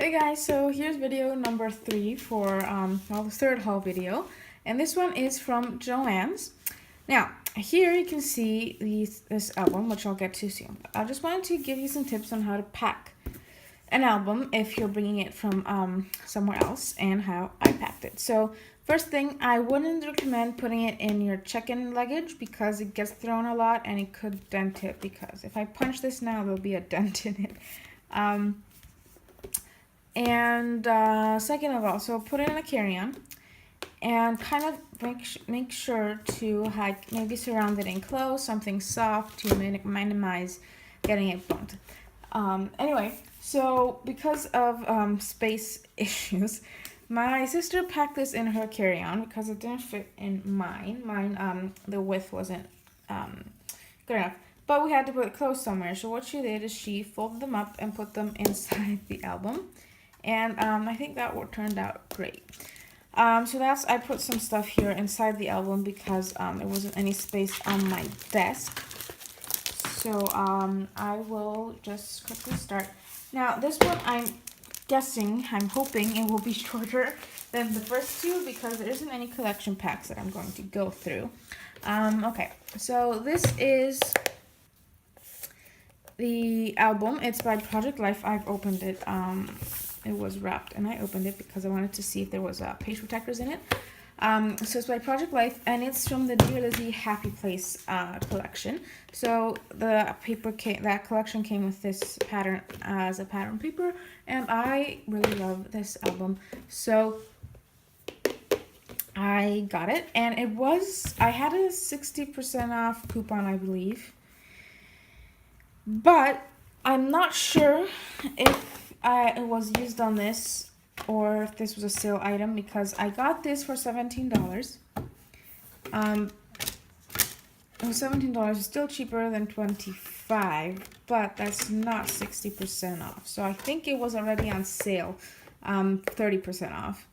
Hey guys, so here's video number 3 for the third haul video, and this one is from Joann's. Now here you can see this album, which I'll get to soon. I just wanted to give you some tips on how to pack an album if you're bringing it from somewhere else, and how I packed it. So first thing, I wouldn't recommend putting it in your check-in luggage because it gets thrown a lot and it could dent it, because if I punch this now there'll be a dent in it. Second of all, so put it in a carry-on and kind of make sure to maybe surround it in clothes, something soft to minimize getting it bumped. Anyway, so because of space issues, my sister packed this in her carry-on because it didn't fit in mine. The width wasn't good enough. But we had to put clothes somewhere. So what she did is she folded them up and put them inside the album. And I think that turned out great. I put some stuff here inside the album because there wasn't any space on my desk. So I will just quickly start. Now this one I'm hoping it will be shorter than the first two because there isn't any collection packs that I'm going to go through. Okay, so this is the album. It's by Project Life. I've opened it. It was wrapped and I opened it because I wanted to see if there was page protectors in it. So it's by Project Life and it's from the Dear Lizzie Happy Place collection. So that collection came with this pattern as a pattern paper, and I really love this album. So I got it, and I had a 60% off coupon, I believe. But I'm not sure if it was used on this or if this was a sale item, because I got this for $17. It was $17. It's still cheaper than $25, but that's not 60% off. So I think it was already on sale, 30% off.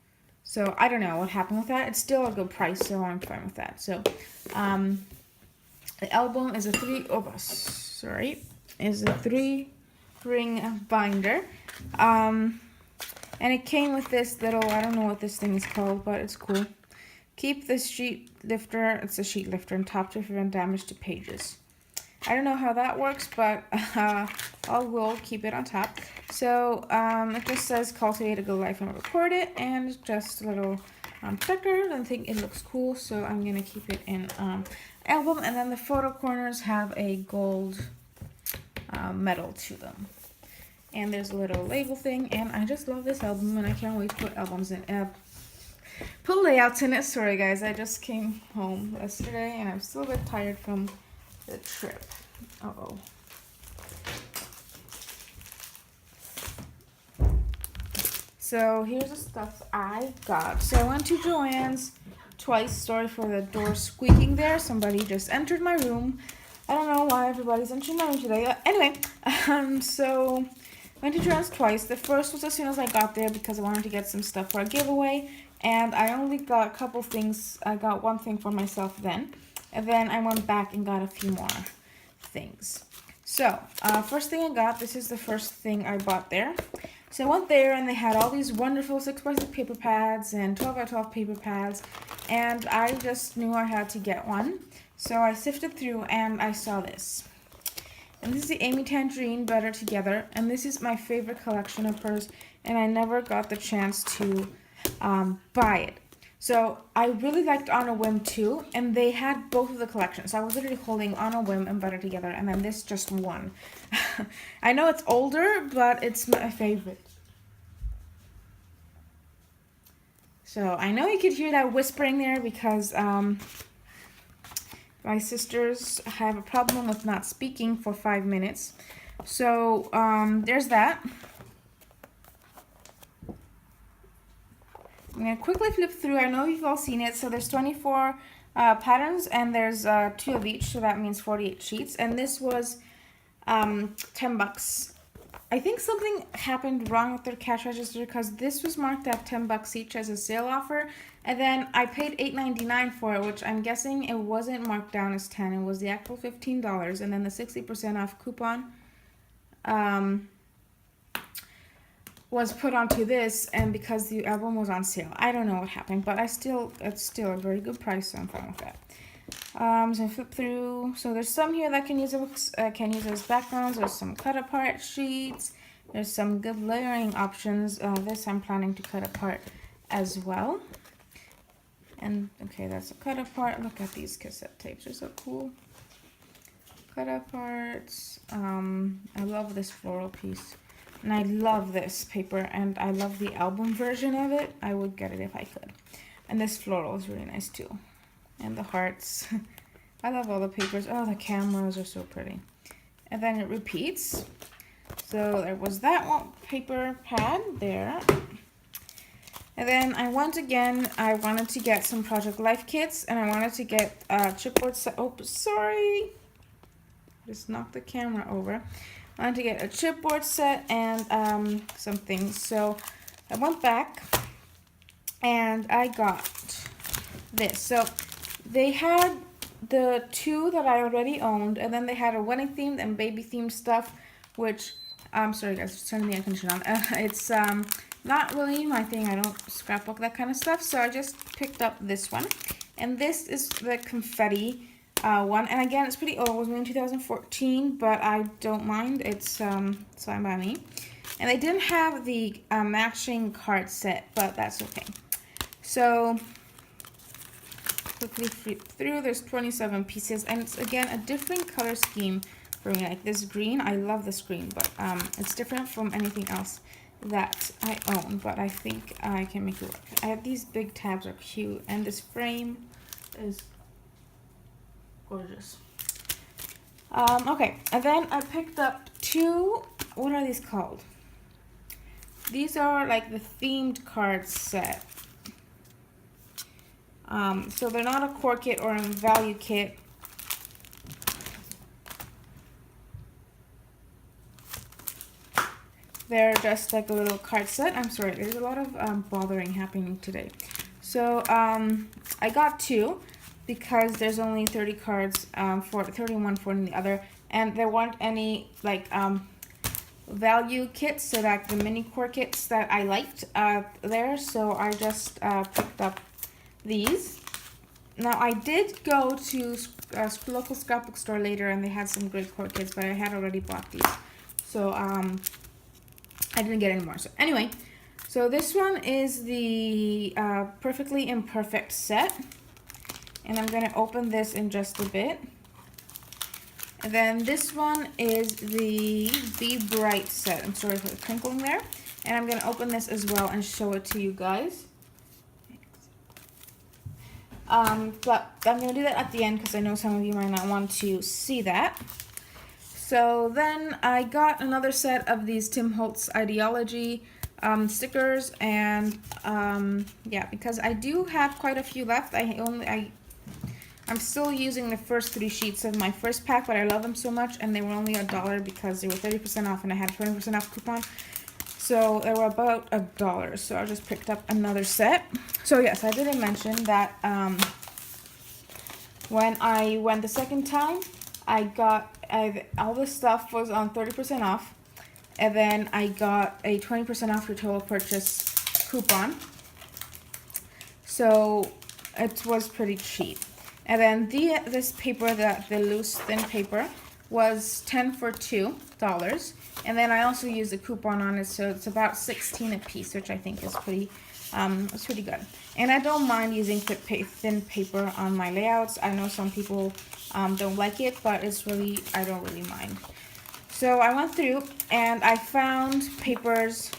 So I don't know what happened with that. It's still a good price, so I'm fine with that. So the album is a 3-ring binder. And it came with this little, I don't know what this thing is called, but it's cool. Keep this sheet lifter, it's a sheet lifter on top to prevent damage to pages. I don't know how that works, but I will keep it on top. So it just says cultivate a good life and record it, and it's just a little protector. I think it looks cool, so I'm gonna keep it in album. And then the photo corners have a gold metal to them. And there's a little label thing, and I just love this album, and I can't wait to put albums in, put layouts in it. Sorry guys, I just came home yesterday, and I'm still a bit tired from the trip. Uh-oh. So here's the stuff I got. So I went to Joann's twice. Sorry for the door squeaking there. Somebody just entered my room. I don't know why everybody's entering my room today. Anyway, so went to Joann's twice. The first was as soon as I got there because I wanted to get some stuff for a giveaway, and I only got a couple things. I got one thing for myself then, and then I went back and got a few more things. So first thing I got, this is the first thing I bought there. So I went there and they had all these wonderful 6x6 paper pads and 12x12 paper pads, and I just knew I had to get one. So I sifted through and I saw this. And this is the Amy Tangerine Better Together, and this is my favorite collection of hers, and I never got the chance to buy it. So I really liked On a Whim too, and they had both of the collections. So I was literally holding On a Whim and Better Together, and then this just won. I know it's older, but it's my favorite. So I know you could hear that whispering there because my sisters have a problem with not speaking for 5 minutes. So there's that. I'm going to quickly flip through. I know you've all seen it. So there's 24 patterns, and there's 2 of each, so that means 48 sheets. And this was $10. I think something happened wrong with their cash register because this was marked at $10 each as a sale offer, and then I paid $8.99 for it, which I'm guessing it wasn't marked down as 10. It was the actual $15, and then the 60% off coupon was put onto this, and because the album was on sale, I don't know what happened, but it's still a very good price, so I'm fine with that. So I flip through. So there's some here that can use as backgrounds. There's some cut apart sheets. There's some good layering options. This I'm planning to cut apart as well. And okay, that's a cut apart. Look at these cassette tapes. They're so cool. Cut aparts. I love this floral piece. And I love this paper, and I love the album version of it. I would get it if I could. And this floral is really nice too. And the hearts. I love all the papers. Oh, the cameras are so pretty. And then it repeats. So there was that one paper pad there. And then I wanted to get some Project Life kits, and I wanted to get chipboard set. Oh, sorry. Just knocked the camera over. I wanted to get a chipboard set and some things. So I went back and I got this. So they had the two that I already owned, and then they had a wedding themed and baby themed stuff, which, I'm sorry guys, just turning the air conditioner on. It's not really my thing. I don't scrapbook that kind of stuff, so I just picked up this one. And this is the confetti one, and again, it's pretty old. It was made in 2014, but I don't mind. It's fine by me. And they didn't have the matching card set, but that's okay. So quickly flip through. There's 27 pieces, and it's again a different color scheme for me. Like this green, I love this green, but it's different from anything else that I own, but I think I can make it work. These big tabs are cute, and this frame is gorgeous. Okay, and then I picked up two, what are these called? These are like the themed card set. So they're not a core kit or a value kit. They're just like a little card set. I'm sorry, there's a lot of bothering happening today. So I got two because there's only 30 cards, for 31 for the other, and there weren't any like value kits, so like the mini core kits that I liked there. So I just picked up these. Now I did go to a local scrapbook store later, and they had some great core kits, but I had already bought these, so I didn't get any more. So anyway, so this one is the Perfectly Imperfect set, and I'm gonna open this in just a bit. And then this one is the Be Bright set. I'm sorry for the crinkling there. And I'm gonna open this as well and show it to you guys. But I'm going to do that at the end because I know some of you might not want to see that. So then I got another set of these Tim Holtz Ideology stickers, and yeah, because I do have quite a few left. I'm still using the first 3 sheets of my first pack, but I love them so much, and they were only $1 because they were 30% off and I had a 20% off coupon. So they were about $1, so I just picked up another set. So yes, I didn't mention that when I went the second time, I got all this stuff was on 30% off, and then I got a 20% off your total purchase coupon. So it was pretty cheap. And then this paper, the loose thin paper, was 10 for $2. And then I also used a coupon on it, so it's about 16 a piece, which I think is pretty good. And I don't mind using thin paper on my layouts. I know some people don't like it, but I don't really mind. So I went through and I found papers,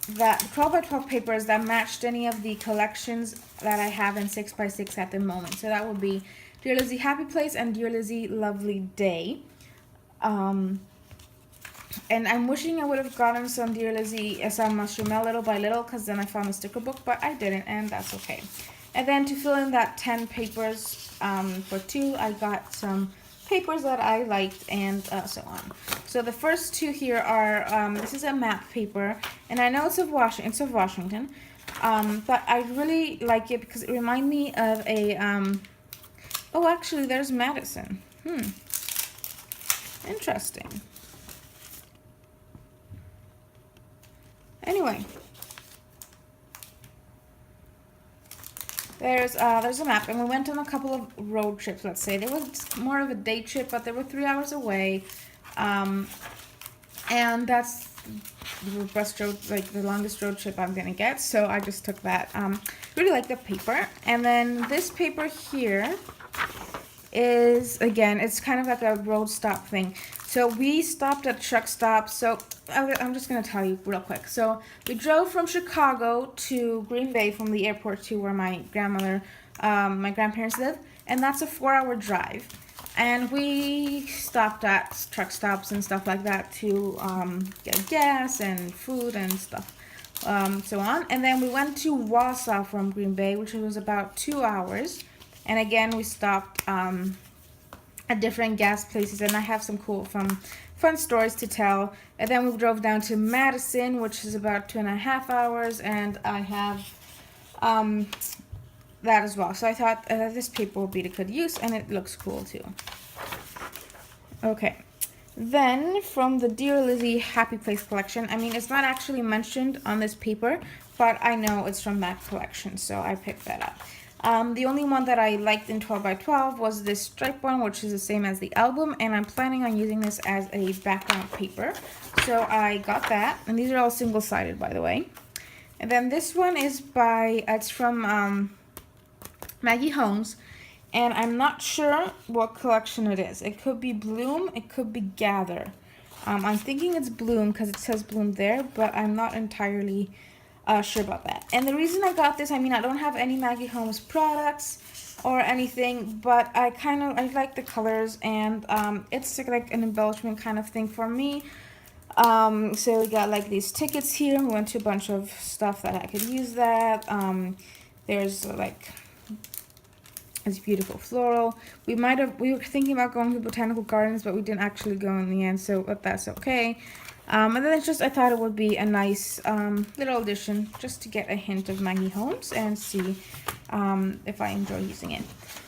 12 by 12 papers that matched any of the collections that I have in 6 by 6 at the moment. So that would be Dear Lizzie Happy Place and Dear Lizzie Lovely Day. And I'm wishing I would have gotten some Dear Lizzie, some Chanel Little by Little, because then I found the sticker book, but I didn't, and that's okay. And then to fill in that 10 papers for 2, I got some papers that I liked, and so on. So the first 2 here are, this is a map paper, and I know it's of Washington, but I really like it because it reminds me of a, oh, actually, there's Madison. Interesting. Anyway, there's a map, and we went on a couple of road trips. Let's say there was more of a day trip, but they were 3 hours away, and that's the best road, like the longest road trip I'm gonna get. So I just took that. Really like the paper, and then this paper here is, again, it's kind of like a road stop thing. So we stopped at truck stops. So I'm just going to tell you real quick. So we drove from Chicago to Green Bay from the airport to where my grandparents live. And that's a 4-hour drive. And we stopped at truck stops and stuff like that to get gas and food and stuff, so on. And then we went to Wausau from Green Bay, which was about 2 hours. And again, we stopped at different gas places, and I have some cool, fun stories to tell. And then we drove down to Madison, which is about 2.5 hours, and I have that as well. So I thought this paper would be to good use, and it looks cool too. Okay. Then from the Dear Lizzie Happy Place collection, I mean, it's not actually mentioned on this paper, but I know it's from that collection, so I picked that up. The only one that I liked in 12 by 12 was this stripe one, which is the same as the album, and I'm planning on using this as a background paper. So I got that, and these are all single-sided, by the way. And then this one is it's from Maggie Holmes, and I'm not sure what collection it is. It could be Bloom, it could be Gather. I'm thinking it's Bloom because it says Bloom there, but I'm not entirely sure about that. And the reason I got this, I mean, I don't have any Maggie Holmes products or anything, but I like the colors, and it's like an embellishment kind of thing for me. So we got like these tickets here. We went to a bunch of stuff that I could use that. There's like this beautiful floral. We were thinking about going to Botanical Gardens, but we didn't actually go in the end, but that's okay. And then it's just, I thought it would be a nice little addition just to get a hint of Maggie Holmes and see if I enjoy using it.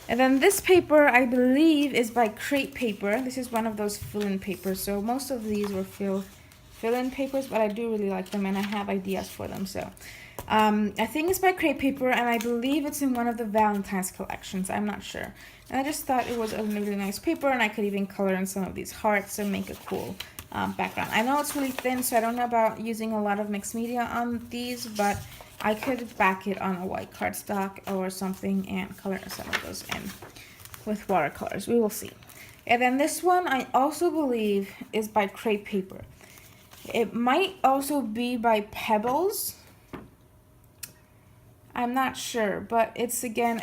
And then this paper, I believe, is by Crepe Paper. This is one of those fill-in papers. So most of these were fill-in papers, but I do really like them, and I have ideas for them. So I think it's by Crepe Paper, and I believe it's in one of the Valentine's collections. I'm not sure. And I just thought it was a really nice paper, and I could even color in some of these hearts and make a cool background. I know it's really thin, so I don't know about using a lot of mixed media on these, but I could back it on a white cardstock or something and color some of those in with watercolors. We will see. And then this one I also believe is by Crepe Paper. It might also be by Pebbles. I'm not sure, but it's again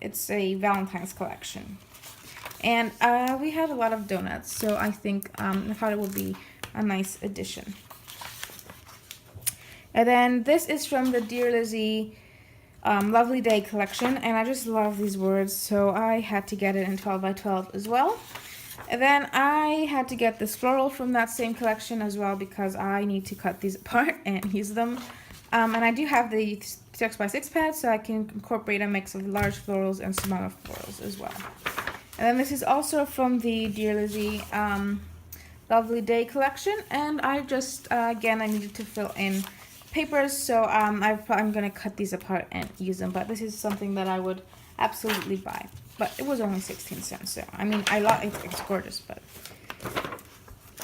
it's a Valentine's collection. And we have a lot of donuts, so I think I thought it would be a nice addition. And then this is from the Dear Lizzie Lovely Day collection, and I just love these words, so I had to get it in 12 by 12 as well. And then I had to get this floral from that same collection as well because I need to cut these apart and use them. And I do have the 6x6 pad, so I can incorporate a mix of large florals and smaller florals as well. And then this is also from the Dear Lizzie Lovely Day collection, and I just, again, I needed to fill in papers, so I'm going to cut these apart and use them, but this is something that I would absolutely buy. But it was only 16 cents, so, I mean, it's gorgeous, but,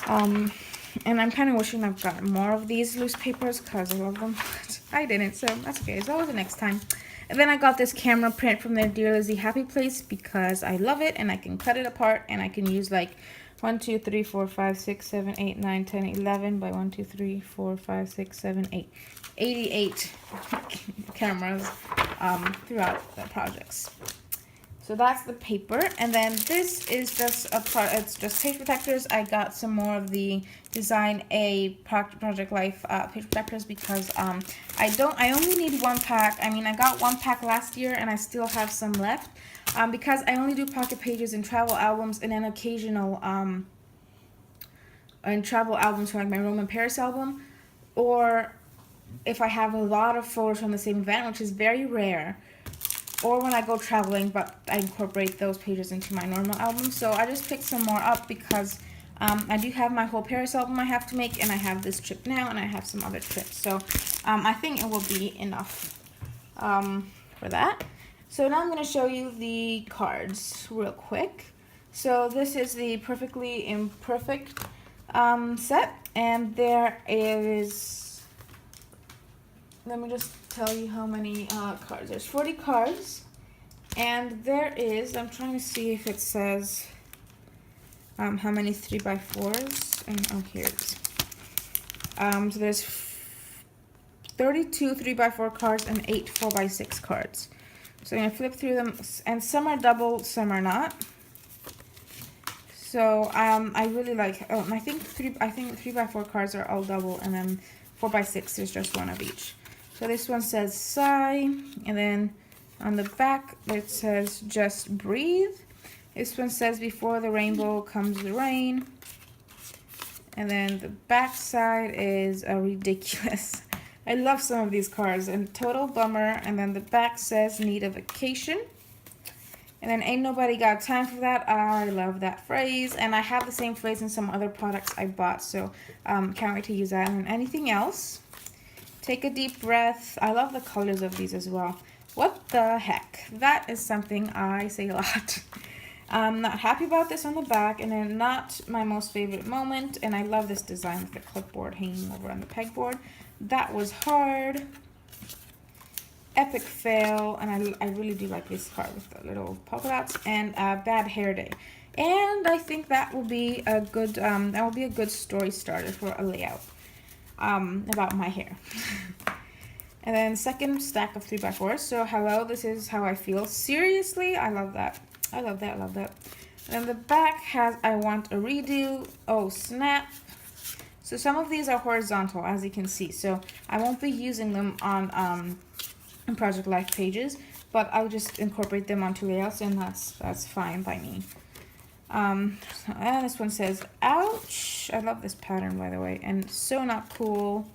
and I'm kind of wishing I've got more of these loose papers, because I love them, but I didn't, so that's okay, it's always the next time. And then I got this camera print from the Dear Lizzie Happy Place because I love it, and I can cut it apart, and I can use like 1, 2, 3, 4, 5, 6, 7, 8, 9, 10, 11 by 1, 2, 3, 4, 5, 6, 7, 8. 88 cameras throughout the projects. So that's the paper, and then this is just it's just page protectors. I got some more of the Design A Project Life page protectors because I only need 1 pack. I mean, I got 1 pack last year, and I still have some left because I only do pocket pages in travel albums and then occasional in travel albums for like my Rome and Paris album, or if I have a lot of photos from the same event, which is very rare. Or when I go traveling, but I incorporate those pages into my normal album. So I just picked some more up because I do have my whole Paris album I have to make, and I have this trip now, and I have some other trips. So I think it will be enough for that. So now I'm going to show you the cards real quick. So this is the Perfectly Imperfect set, and there is, let me just tell you how many cards. There's 40 cards, and there is, I'm trying to see if it says how many 3x4s, and oh, here it is. So there's 32 3x4 cards and 8 4x6 cards. So I'm gonna flip through them, and some are double, some are not. So I really like. I think 3x4 cards are all double, and then 4x6 is just one of each. So this one says sigh, and then on the back it says just breathe. This one says before the rainbow comes the rain. And then the back side is a ridiculous. I love some of these cards, and total bummer. And then the back says need a vacation. And then ain't nobody got time for that. I love that phrase, and I have the same phrase in some other products I bought, so can't wait to use that. And anything else, take a deep breath. I love the colors of these as well. What the heck? That is something I say a lot. I'm not happy about this on the back, and then not my most favorite moment. And I love this design with the clipboard hanging over on the pegboard. That was hard. Epic fail, and I really do like this card with the little polka dots, and bad hair day. And I think that will be a good story starter for a layout about my hair. And then second stack of 3x4s. So hello, this is how I feel. Seriously, I love that. I love that, I love that. And then the back has I want a redo. Oh snap. So some of these are horizontal, as you can see. So I won't be using them on Project Life pages, but I'll just incorporate them onto layouts, and that's fine by me. And this one says ouch. I love this pattern, by the way, and so not cool.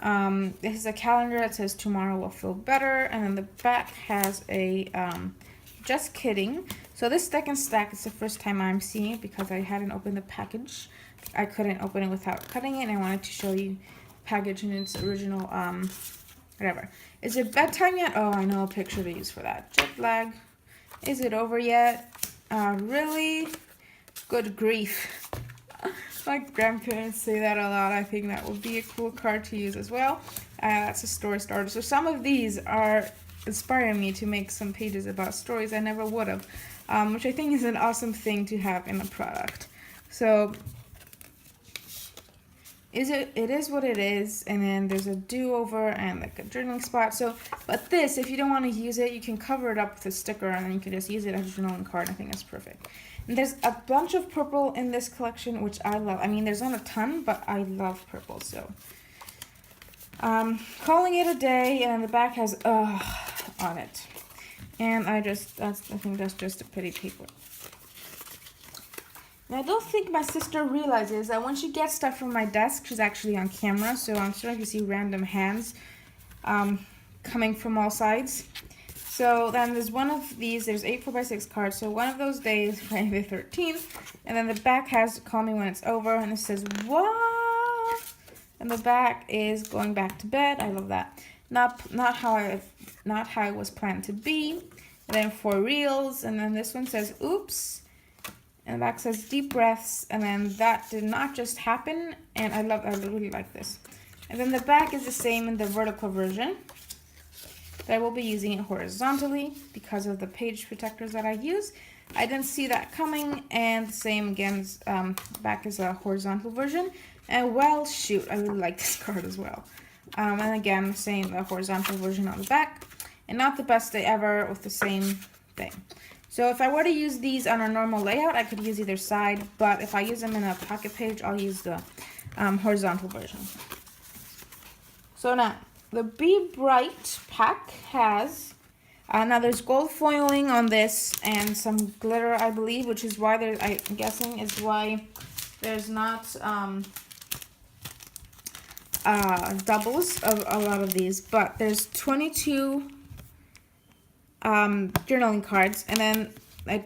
This is a calendar that says tomorrow will feel better, and then the back has a just kidding. So this second stack is the first time I'm seeing it because I hadn't opened the package. I couldn't open it without cutting it, and I wanted to show you the package in its original whatever. Is it bedtime yet? Oh, I know a picture to use for that. Jet lag. Is it over yet? Really? Good grief. My grandparents say that a lot. I think that would be a cool card to use as well. That's a story starter. So some of these are inspiring me to make some pages about stories I never would have, which I think is an awesome thing to have in a product. So it is what it is, and then there's a do-over and like a journaling spot. So, but this, if you don't want to use it, you can cover it up with a sticker, and then you can just use it as a journaling card. I think that's perfect. And there's a bunch of purple in this collection, which I love. I mean, there's not a ton, but I love purple. So, calling it a day, and then the back has on it, and I think that's just a pretty paper. And I don't think my sister realizes that when she gets stuff from my desk, she's actually on camera, so I'm starting to see random hands coming from all sides. So then there's one of these, there's 8 4x6 cards, so one of those days, Friday the 13th, and then the back has call me when it's over, and it says, what? And the back is going back to bed. I love that. Not how it was planned to be. And then 4 reels, and then this one says, oops. And the back says deep breaths, and then that did not just happen, and I really like this. And then the back is the same in the vertical version, but I will be using it horizontally because of the page protectors that I use. I didn't see that coming, and the same again, back is a horizontal version. And well, shoot, I really like this card as well. And again, the same horizontal version on the back, and not the best day ever with the same thing. So if I were to use these on a normal layout, I could use either side, but if I use them in a pocket page, I'll use the horizontal version. So now, the Be Bright pack has, now there's gold foiling on this and some glitter, I believe, which is why I'm guessing is why there's not doubles of a lot of these, but there's 22 journaling cards, and then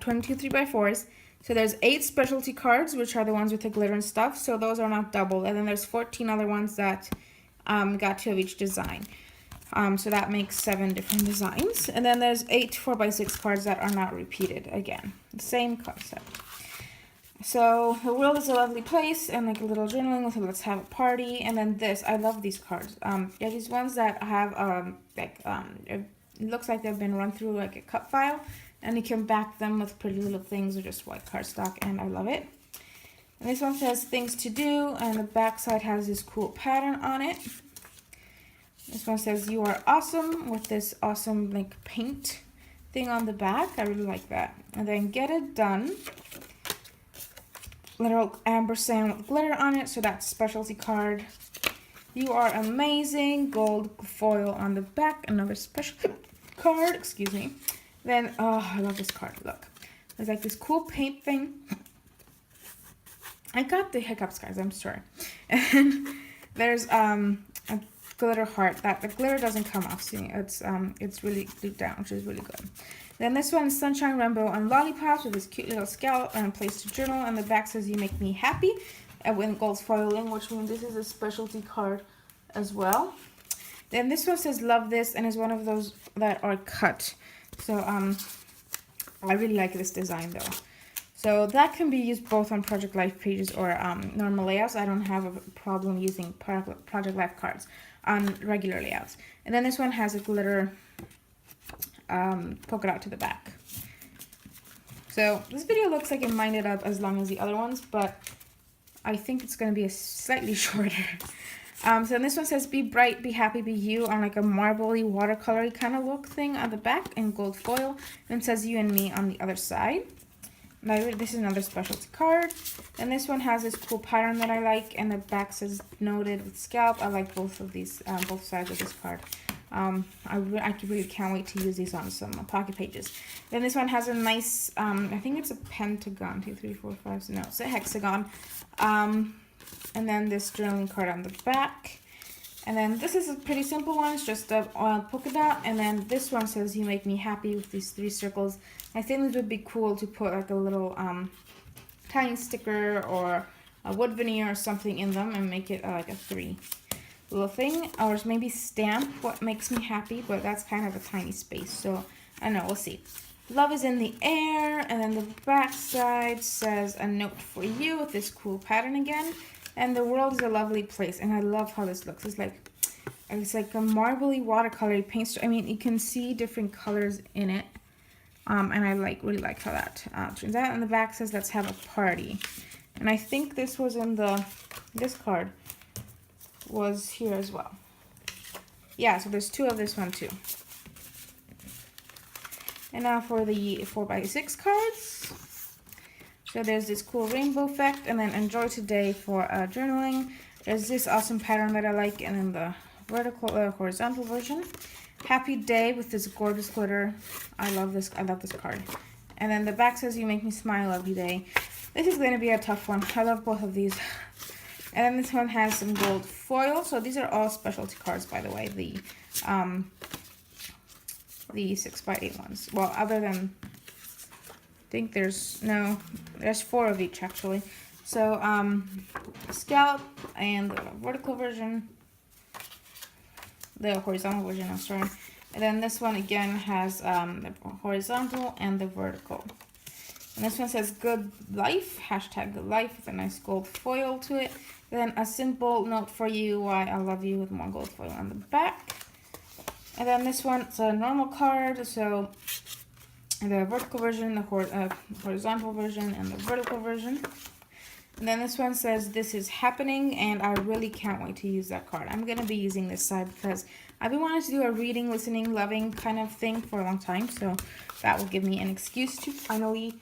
22 3x4s, So there's 8 specialty cards, which are the ones with the glitter and stuff. So those are not double. And then there's 14 other ones that got 2 of each design. So that makes 7 different designs. And then there's 8 4x6 cards that are not repeated again. Same concept. So the world is a lovely place, and like a little journaling with a let's have a party. And then this, I love these cards. They're these ones that have it looks like they've been run through like a cut file, and you can back them with pretty little things or just white cardstock, and I love it. And this one says things to do, and the back side has this cool pattern on it. This one says you are awesome with this awesome like paint thing on the back. I really like that. And then get it done. Little ampersand with glitter on it, so that's specialty card. You are amazing, gold foil on the back, another special card, excuse me. Then, oh, I love this card, look. There's like this cool paint thing. I got the hiccups, guys, I'm sorry. And there's a glitter heart that the glitter doesn't come off, see, it's really glued down, which is really good. Then this one is Sunshine Rainbow and Lollipops with this cute little scallop and a place to journal. And the back says you make me happy with gold foiling, which means this is a specialty card as well. Then this one says love this and is one of those that are cut. So I really like this design though. So that can be used both on Project Life pages or normal layouts. I don't have a problem using Project Life cards on regular layouts. And then this one has a glitter polka dot to the back. So this video looks like it minded up as long as the other ones, but I think it's going to be a slightly shorter. So then this one says be bright, be happy, be you on like a marbly watercolory kind of look thing on the back in gold foil. And it says you and me on the other side. This is another specialty card. And this one has this cool pattern that I like, and the back says noted with scalp. I like both of these, both sides of this card. I really can't wait to use these on some pocket pages. Then this one has a nice, I think it's a pentagon, 2, 3, 4, 5, no, it's a hexagon. And then this journaling card on the back. And then this is a pretty simple one, it's just a polka dot. And then this one says you make me happy with these 3 circles. I think this would be cool to put like a little tiny sticker or a wood veneer or something in them and make it like a 3 little thing, or maybe stamp what makes me happy, but that's kind of a tiny space, so I don't know, we'll see. Love is in the air. And then the back side says a note for you with this cool pattern again, and the world is a lovely place. And I love how this looks. It's like a marbly watercolor paint. I mean, you can see different colors in it, and I really like how that turns out. And the back says let's have a party, and I think this was in this card was here as well. Yeah, so there's 2 of this one too. And now for the 4x6 cards. So there's this cool rainbow effect, and then enjoy today for journaling. There's this awesome pattern that I like, and then the vertical horizontal version. Happy day with this gorgeous glitter. I love this card. And then the back says you make me smile every day. This is going to be a tough one. I love both of these. And then this one has some gold foil. So these are all specialty cards, by the way. The 6x8 ones. Well, other than, I think there's 4 of each actually. So scallop and the vertical version, the horizontal version, I'm sorry. And then this one again has the horizontal and the vertical. And this one says good life, hashtag good life, with a nice gold foil to it. Then a simple note for you, why I love you, with more gold foil on the back. And then this one's a normal card, so the vertical version, the horizontal version, and the vertical version. And then this one says this is happening, and I really can't wait to use that card. I'm going to be using this side because I've been wanting to do a reading, listening, loving kind of thing for a long time, so that will give me an excuse to finally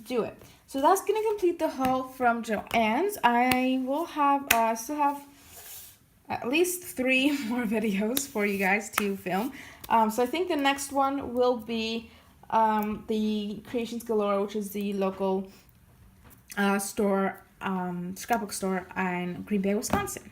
do it. So that's going to complete the haul from Joann's. I will have still have at least 3 more videos for you guys to film. So I think the next one will be the Creations Galore, which is the local store, scrapbook store in Green Bay, Wisconsin.